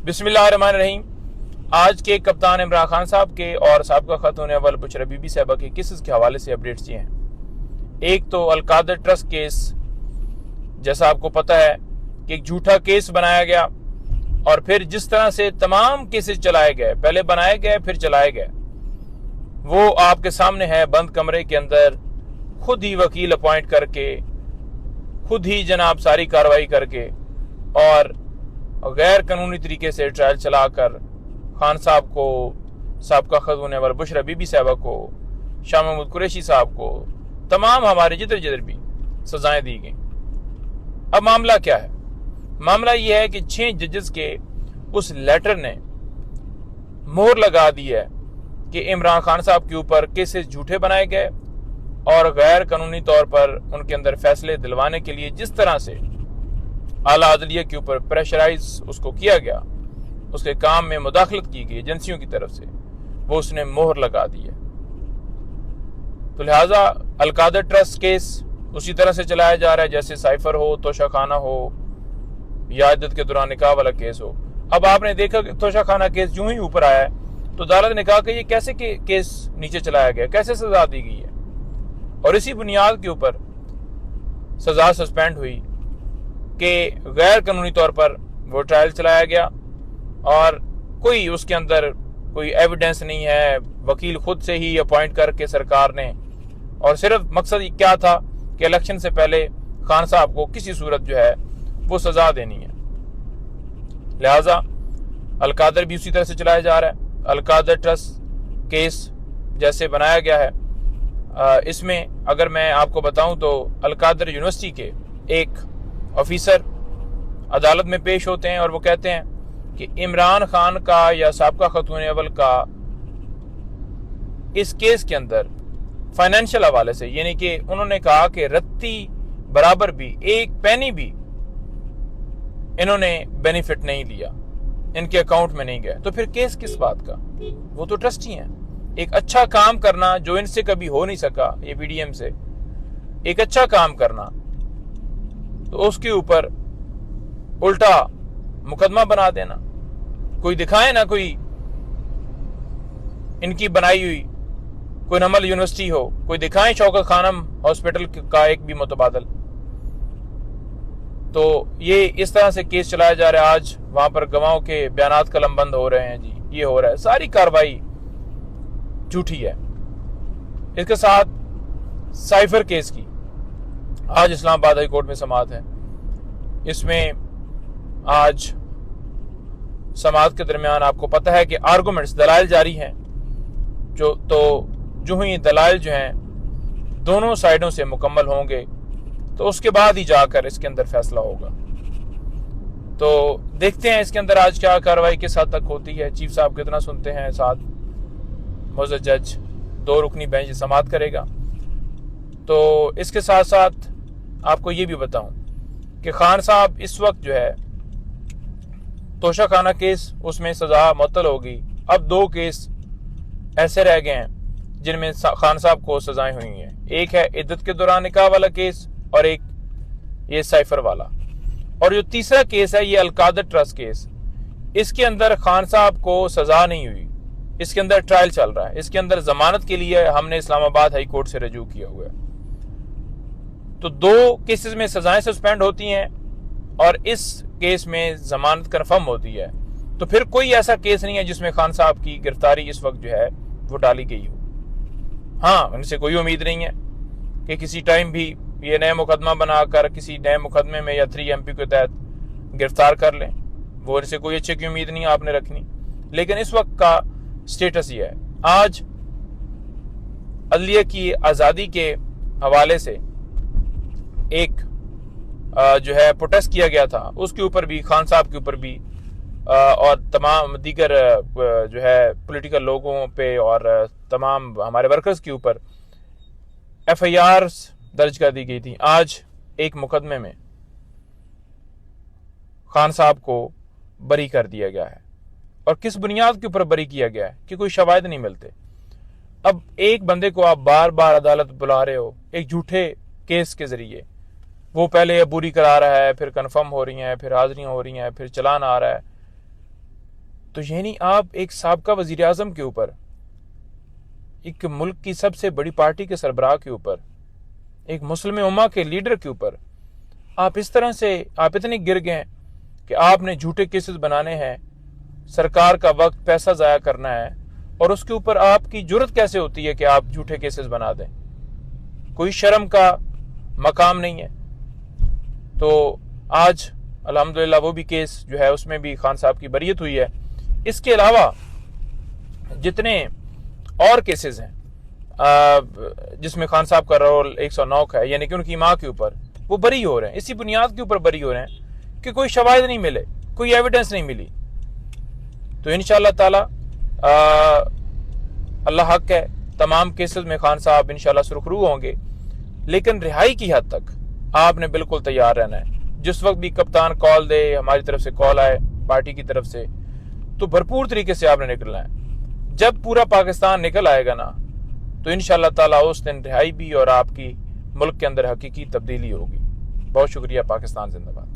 बिस्मिल्लाहिर्रहमानिर्रहीम। आज के कप्तान इमरान खान साहब के और साबिका खातून अव्वल बुशरा बीबी साहिबा के केसेस के हवाले से अपडेट्स ये हैं। एक तो अलकादर ट्रस्ट केस, जैसा आपको पता है कि एक झूठा केस बनाया गया और फिर जिस तरह से तमाम केसेस चलाए गए, पहले बनाए गए फिर चलाए गए, वो आपके सामने है। बंद कमरे के अंदर खुद ही वकील अपॉइंट करके, खुद ही जनाब सारी कार्रवाई करके और गैर कानूनी तरीके से ट्रायल चलाकर खान साहब को, साबिका खातून अव्वल बुशरा बीबी साहिबा को, शाह महमूद कुरैशी साहब को, तमाम हमारे जिधर भी सजाएं दी गई। अब मामला क्या है? मामला यह है कि 6 जजेस के उस लेटर ने मोहर लगा दी है कि इमरान खान साहब के ऊपर केसेस झूठे बनाए गए और गैर कानूनी तौर पर उनके अंदर फैसले दिलवाने के लिए जिस तरह से आला अदलिया के ऊपर प्रेशराइज उसको किया गया, उसके काम में मुदाखलत की गई एजेंसियों की तरफ से, वो उसने मोहर लगा दी है। तो लिहाजा अलकादर ट्रस्ट केस उसी तरह से चलाया जा रहा है जैसे साइफर हो, तोशा खाना हो या इद्दत के दौरान निकाह वाला केस हो। अब आपने देखा कि तोशा खाना केस यूं ही ऊपर आया है तो अदालत ने कहा कि ये कैसे केस नीचे चलाया गया, कैसे सजा दी गई है, और इसी बुनियाद के ऊपर सजा सस्पेंड हुई कि गैर कानूनी तौर पर वो ट्रायल चलाया गया और कोई उसके अंदर कोई एविडेंस नहीं है। वकील खुद से ही अपॉइंट करके सरकार ने, और सिर्फ मकसद क्या था कि इलेक्शन से पहले खान साहब को किसी सूरत जो है वो सजा देनी है। लिहाजा अलकादर भी उसी तरह से चलाया जा रहा है। अलकादर ट्रस्ट केस जैसे बनाया गया है, इसमें अगर मैं आपको बताऊं तो अलकादर यूनिवर्सिटी के एक ऑफिसर अदालत में पेश होते हैं और वो कहते हैं कि इमरान खान का या साबिका खातून अव्वल का इस केस के अंदर फाइनेंशियल हवाले से, यानी कि उन्होंने कहा कि रत्ती बराबर भी, एक पैनी भी इन्होंने बेनिफिट नहीं लिया, इनके अकाउंट में नहीं गया। तो फिर केस किस बात का? वो तो ट्रस्टी हैं। एक अच्छा काम करना जो इनसे कभी हो नहीं सका, ये बीडीएम से एक अच्छा काम करना, तो उसके ऊपर उल्टा मुकदमा बना देना। कोई दिखाए ना, कोई इनकी बनाई हुई कोई नमल यूनिवर्सिटी हो, कोई दिखाए शौकत खानम हॉस्पिटल का एक भी मुतबादल। तो ये इस तरह से केस चलाया जा रहा है। आज वहां पर गवाहों के बयानात कलमबंद हो रहे हैं जी, ये हो रहा है, सारी कार्रवाई झूठी है। इसके साथ साइफर केस की आज इस्लामाबाद हाई कोर्ट में समाअत है। इसमें आज समाअत के दरमियान आपको पता है कि आर्गुमेंट्स, दलाइल जारी हैं, जो ही दलाइल जो हैं दोनों साइडों से मुकम्मल होंगे तो उसके बाद ही जाकर इसके अंदर फैसला होगा। तो देखते हैं इसके अंदर आज क्या कार्रवाई किस हद तक होती है। चीफ साहब कितना सुनते हैं, साथ मुअज़्ज़ज़ जज 2 रुकनी बेंच समाअत करेगा। तो इसके साथ साथ आपको ये भी बताऊं कि खान साहब इस वक्त जो है तोशा खाना केस, उसमें सजा मुअत्तल होगी। अब 2 केस ऐसे रह गए हैं जिनमें खान साहब को सजाएं हुई हैं। एक है इद्दत के दौरान निकाह वाला केस और एक ये साइफर वाला। और जो तीसरा केस है ये अलकादर ट्रस्ट केस, इसके अंदर खान साहब को सजा नहीं हुई, इसके अंदर ट्रायल चल रहा है। इसके अंदर जमानत के लिए हमने इस्लामाबाद हाई कोर्ट से रजू किया हुआ है। तो 2 केसेस में सजाएं सस्पेंड होती हैं और इस केस में जमानत कन्फर्म होती है। तो फिर कोई ऐसा केस नहीं है जिसमें खान साहब की गिरफ्तारी इस वक्त जो है वो डाली गई हो। हाँ, उनसे कोई उम्मीद नहीं है कि किसी टाइम भी ये नया मुकदमा बनाकर किसी नए मुकदमे में या 3MP के तहत गिरफ्तार कर लें। वो इनसे कोई अच्छे की उम्मीद नहीं आपने रखनी। लेकिन इस वक्त का स्टेटस ये है। आज अदलिया की आज़ादी के हवाले से एक जो है प्रोटेस्ट किया गया था, उसके ऊपर भी, खान साहब के ऊपर भी और तमाम दीगर जो है पॉलिटिकल लोगों पे और तमाम हमारे वर्कर्स के ऊपर FIR दर्ज कर दी गई थी। आज एक मुकदमे में खान साहब को बरी कर दिया गया है। और किस बुनियाद के ऊपर बरी किया गया है? कि कोई शवाहिद नहीं मिलते। अब एक बंदे को आप बार बार अदालत बुला रहे हो एक झूठे केस के जरिए, वो पहले अबूरी करा रहा है, फिर कंफर्म हो रही हैं, फिर हाजिरियां हो रही हैं, फिर चलान आ रहा है। तो यानी आप एक साबका वजीर आजम के ऊपर, एक मुल्क की सबसे बड़ी पार्टी के सरबराह के ऊपर, एक मुस्लिम उम्मा के लीडर के ऊपर आप इस तरह से आप इतने गिर गए कि आपने झूठे केसेस बनाने हैं, सरकार का वक्त पैसा ज़ाया करना है, और उसके ऊपर आपकी जुर्रत कैसे होती है कि आप झूठे केसेस बना दें? कोई शर्म का मकाम नहीं है। तो आज अल्हम्दुलिल्लाह वो भी केस जो है उसमें भी खान साहब की बरीयत हुई है। इसके अलावा जितने और केसेस हैं जिसमें खान साहब का रोल 109 का है, यानी कि उनकी माँ के ऊपर, वो बरी हो रहे हैं। इसी बुनियाद के ऊपर बरी हो रहे हैं कि कोई शवाहिद नहीं मिले, कोई एविडेंस नहीं मिली। तो इंशाअल्लाह ताला अल्लाह हक है, तमाम केसेस में खान साहब इंशाअल्लाह सुरखरू होंगे, लेकिन रिहाई की हद तक आपने बिल्कुल तैयार रहना है। जिस वक्त भी कप्तान कॉल दे, हमारी तरफ से कॉल आए, पार्टी की तरफ से, तो भरपूर तरीके से आपने निकलना है। जब पूरा पाकिस्तान निकल आएगा ना, तो इंशाअल्लाह ताला उस दिन रिहाई भी और आपकी मुल्क के अंदर हकीकी तब्दीली होगी। बहुत शुक्रिया। पाकिस्तान जिंदाबाद।